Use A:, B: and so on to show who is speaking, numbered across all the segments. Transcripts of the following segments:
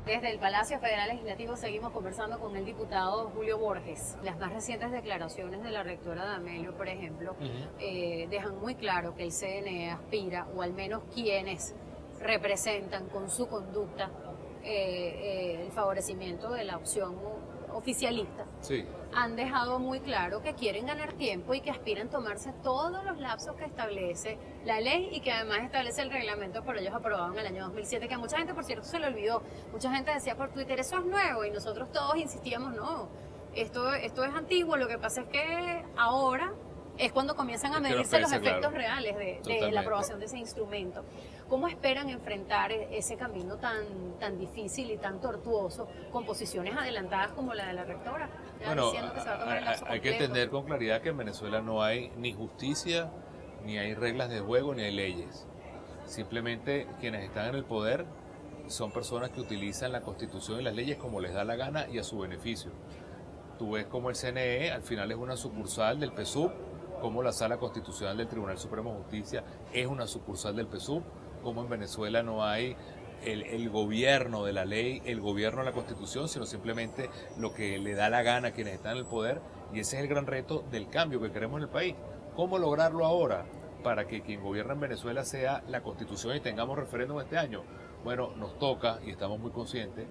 A: Desde el Palacio Federal Legislativo seguimos conversando con el diputado Julio Borges. Las más recientes declaraciones de la rectora D'Amelio, por ejemplo, dejan muy claro que el CNE aspira, o al menos quienes representan con su conducta el favorecimiento de la opción oficialista,
B: sí,
A: han dejado muy claro que quieren ganar tiempo y que aspiran tomarse todos los lapsos que establece la ley y que además establece el reglamento por ellos aprobado en el año 2007, que a mucha gente, por cierto, se le olvidó. Mucha gente decía por Twitter, eso es nuevo, y nosotros todos insistíamos, no, esto es antiguo, lo que pasa es que ahora es cuando comienzan a medirse los efectos reales de la aprobación de ese instrumento. ¿Cómo esperan enfrentar ese camino tan difícil y tan tortuoso con posiciones adelantadas como la de la rectora?
B: Bueno, hay que entender con claridad que en Venezuela no hay ni justicia, ni hay reglas de juego, ni hay leyes. Simplemente quienes están en el poder son personas que utilizan la Constitución y las leyes como les da la gana y a su beneficio. Tú ves como el CNE al final es una sucursal del PSUV, como la Sala Constitucional del Tribunal Supremo de Justicia es una sucursal del PSUV, como en Venezuela no hay el gobierno de la ley, el gobierno de la Constitución, sino simplemente lo que le da la gana a quienes están en el poder, y ese es el gran reto del cambio que queremos en el país. ¿Cómo lograrlo ahora para que quien gobierna en Venezuela sea la Constitución y tengamos referéndum este año? Bueno, nos toca, y estamos muy conscientes,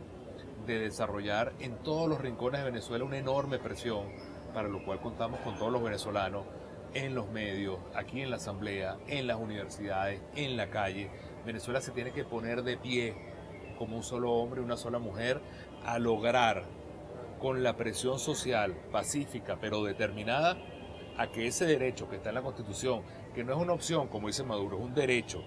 B: de desarrollar en todos los rincones de Venezuela una enorme presión, para lo cual contamos con todos los venezolanos, en los medios, aquí en la asamblea, en las universidades, en la calle. Venezuela se tiene que poner de pie como un solo hombre, una sola mujer, a lograr con la presión social pacífica pero determinada a que ese derecho que está en la Constitución, que no es una opción como dice Maduro, es un derecho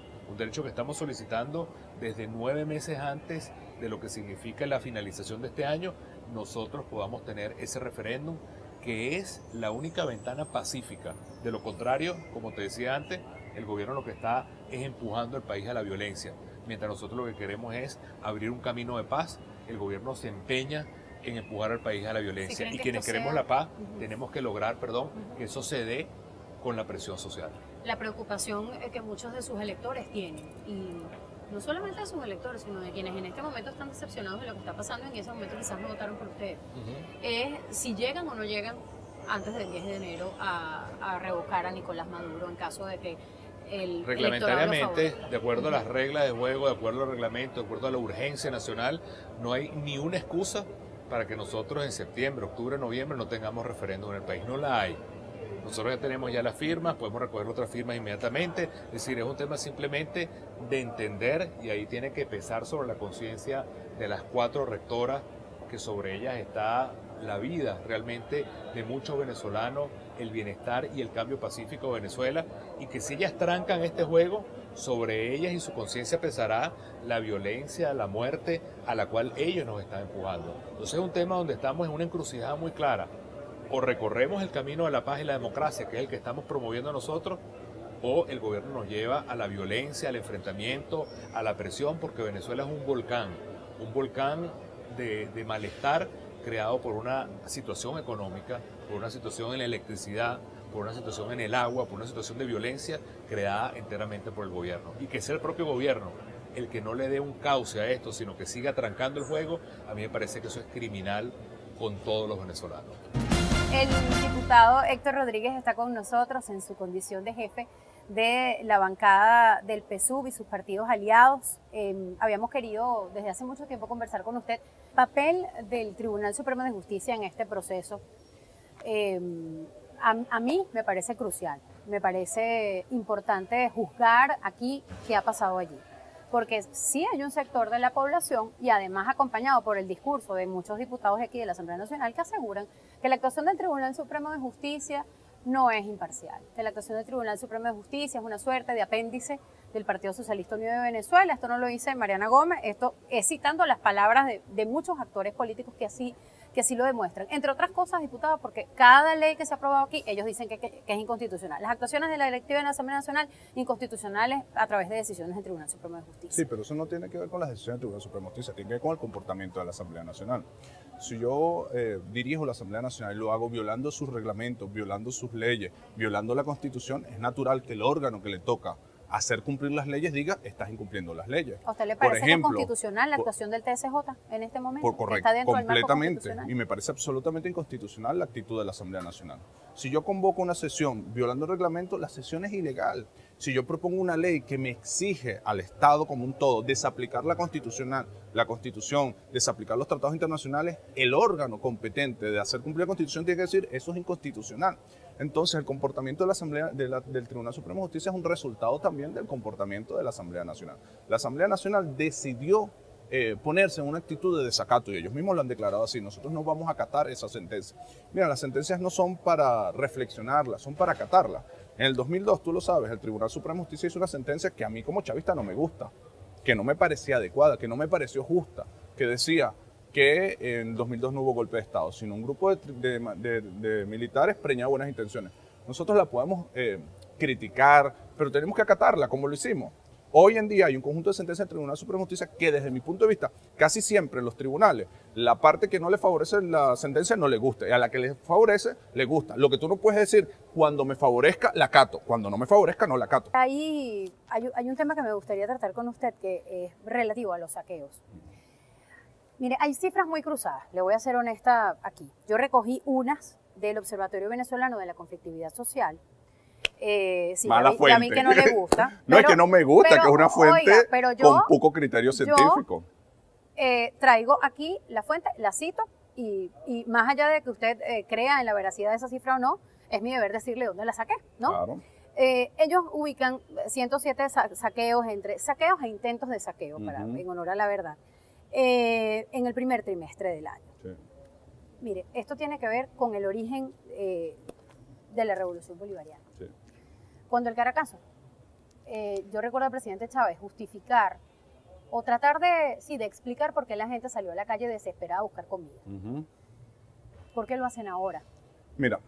B: que estamos solicitando desde 9 meses antes de lo que significa la finalización de este año, nosotros podamos tener ese referéndum que es la única ventana pacífica. De lo contrario, como te decía antes, el gobierno lo que está es empujando al país a la violencia. Mientras nosotros lo que queremos es abrir un camino de paz, el gobierno se empeña en empujar al país a la violencia. Y quienes queremos la paz, tenemos que lograr, que eso se dé con la presión social.
A: La preocupación que muchos de sus electores tienen, y no solamente de sus electores, sino de quienes en este momento están decepcionados de lo que está pasando, en ese momento quizás no votaron por ustedes, es si llegan o no llegan antes del 10 de enero a revocar a Nicolás Maduro en caso de que el
B: reglamentariamente, de acuerdo a las reglas de juego, de acuerdo al reglamento, de acuerdo a la urgencia nacional, no hay ni una excusa para que nosotros en septiembre, octubre, noviembre no tengamos referéndum en el país. No la hay. Nosotros ya tenemos las firmas, podemos recoger otras firmas inmediatamente, es decir, es un tema simplemente de entender, y ahí tiene que pesar sobre la conciencia de las 4 rectoras, que sobre ellas está la vida realmente de muchos venezolanos, el bienestar y el cambio pacífico de Venezuela, y que si ellas trancan este juego, sobre ellas y su conciencia pesará la violencia, la muerte a la cual ellos nos están empujando. Entonces es un tema donde estamos en una encrucijada muy clara. O recorremos el camino de la paz y la democracia, que es el que estamos promoviendo nosotros, o el gobierno nos lleva a la violencia, al enfrentamiento, a la presión, porque Venezuela es un volcán de malestar creado por una situación económica, por una situación en la electricidad, por una situación en el agua, por una situación de violencia creada enteramente por el gobierno. Y que sea el propio gobierno el que no le dé un cauce a esto, sino que siga trancando el juego, a mí me parece que eso es criminal con todos los venezolanos.
A: El diputado Héctor Rodríguez está con nosotros en su condición de jefe de la bancada del PSUV y sus partidos aliados. Habíamos querido desde hace mucho tiempo conversar con usted. Papel del Tribunal Supremo de Justicia en este proceso, a mí me parece crucial. Me parece importante juzgar aquí qué ha pasado allí. Porque sí hay un sector de la población, y además acompañado por el discurso de muchos diputados de aquí de la Asamblea Nacional, que aseguran que la actuación del Tribunal Supremo de Justicia no es imparcial, que la actuación del Tribunal Supremo de Justicia es una suerte de apéndice del Partido Socialista Unido de Venezuela. Esto no lo dice Mariana Gómez, esto es citando las palabras de muchos actores políticos que así lo demuestran. Entre otras cosas, diputado, porque cada ley que se ha aprobado aquí, ellos dicen que es inconstitucional. Las actuaciones de la directiva en la Asamblea Nacional, inconstitucionales a través de decisiones del Tribunal Supremo de Justicia.
C: Sí, pero eso no tiene que ver con las decisiones del Tribunal Supremo de Justicia, tiene que ver con el comportamiento de la Asamblea Nacional. Si yo dirijo la Asamblea Nacional y lo hago violando sus reglamentos, violando sus leyes, violando la Constitución, es natural que el órgano que le toca hacer cumplir las leyes, diga, estás incumpliendo las leyes.
A: ¿A usted le
C: Por
A: parece
C: ejemplo,
A: que es constitucional la actuación del TSJ en este momento?
C: Por correcto,
A: ¿Está dentro del marco
C: completamente.
A: constitucional?
C: Y me parece absolutamente inconstitucional la actitud de la Asamblea Nacional. Si yo convoco una sesión violando el reglamento, la sesión es ilegal. Si yo propongo una ley que me exige al Estado como un todo desaplicar la Constitución, desaplicar los tratados internacionales, el órgano competente de hacer cumplir la Constitución tiene que decir eso es inconstitucional. Entonces el comportamiento de la Asamblea del Tribunal Supremo de Justicia es un resultado también del comportamiento de la Asamblea Nacional. La Asamblea Nacional decidió ponerse en una actitud de desacato y ellos mismos lo han declarado así. Nosotros no vamos a acatar esa sentencia. Mira, las sentencias no son para reflexionarlas, son para acatarlas. En el 2002, tú lo sabes, el Tribunal Supremo de Justicia hizo una sentencia que a mí como chavista no me gusta, que no me parecía adecuada, que no me pareció justa, que decía que en 2002 no hubo golpe de Estado, sino un grupo de militares preñado de buenas intenciones. Nosotros la podemos criticar, pero tenemos que acatarla, como lo hicimos. Hoy en día hay un conjunto de sentencias del Tribunal Supremo de Justicia que desde mi punto de vista, casi siempre en los tribunales, la parte que no le favorece la sentencia no le gusta, y a la que le favorece, le gusta. Lo que tú no puedes decir, cuando me favorezca, la acato, cuando no me favorezca, no la acato.
A: Hay un tema que me gustaría tratar con usted que es relativo a los saqueos. Mire, hay cifras muy cruzadas, le voy a ser honesta aquí. Yo recogí unas del Observatorio Venezolano de la Conflictividad Social. Sí,
C: Mala fuente.
A: a mí que no le gusta.
C: No
A: pero,
C: es que no me gusta, que es una fuente con poco criterio científico.
A: Traigo aquí la fuente, la cito, y más allá de que usted crea en la veracidad de esa cifra o no, es mi deber decirle dónde la saqué, ¿no?
C: Claro.
A: Ellos ubican 107 saqueos entre saqueos e intentos de saqueo, en honor a la verdad, en el primer trimestre del año.
C: Sí.
A: Mire, esto tiene que ver con el origen de la Revolución Bolivariana.
C: Sí.
A: Cuando el Caracazo, yo recuerdo al presidente Chávez justificar o tratar de explicar por qué la gente salió a la calle desesperada a buscar comida. ¿Por qué lo hacen ahora?
C: Mira.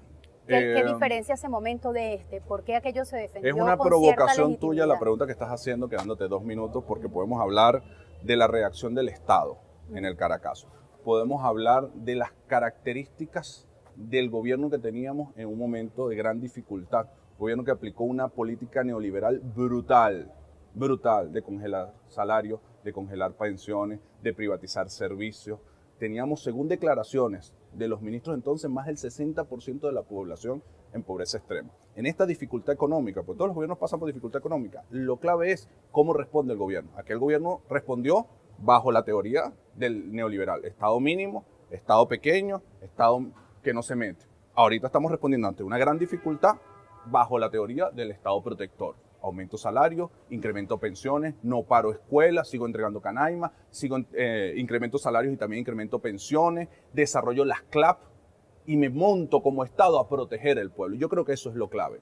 A: ¿Qué diferencia ese momento de este? ¿Por qué aquello se defendió
C: Es una
A: con
C: provocación
A: cierta
C: tuya la pregunta que estás haciendo, quedándote 2 minutos, porque podemos hablar de la reacción del Estado en el Caracazo. Podemos hablar de las características del gobierno que teníamos en un momento de gran dificultad. Gobierno que aplicó una política neoliberal brutal, de congelar salarios, de congelar pensiones, de privatizar servicios. Teníamos, según declaraciones de los ministros entonces, más del 60% de la población en pobreza extrema. En esta dificultad económica, pues todos los gobiernos pasan por dificultad económica, lo clave es cómo responde el gobierno. Aquel gobierno respondió bajo la teoría del neoliberal. Estado mínimo, Estado pequeño, Estado que no se mete. Ahorita estamos respondiendo ante una gran dificultad bajo la teoría del Estado protector. Aumento salario, incremento pensiones, no paro escuelas, sigo entregando canaima, incremento salarios y también incremento pensiones, desarrollo las CLAP y me monto como Estado a proteger el pueblo. Yo creo que eso es lo clave.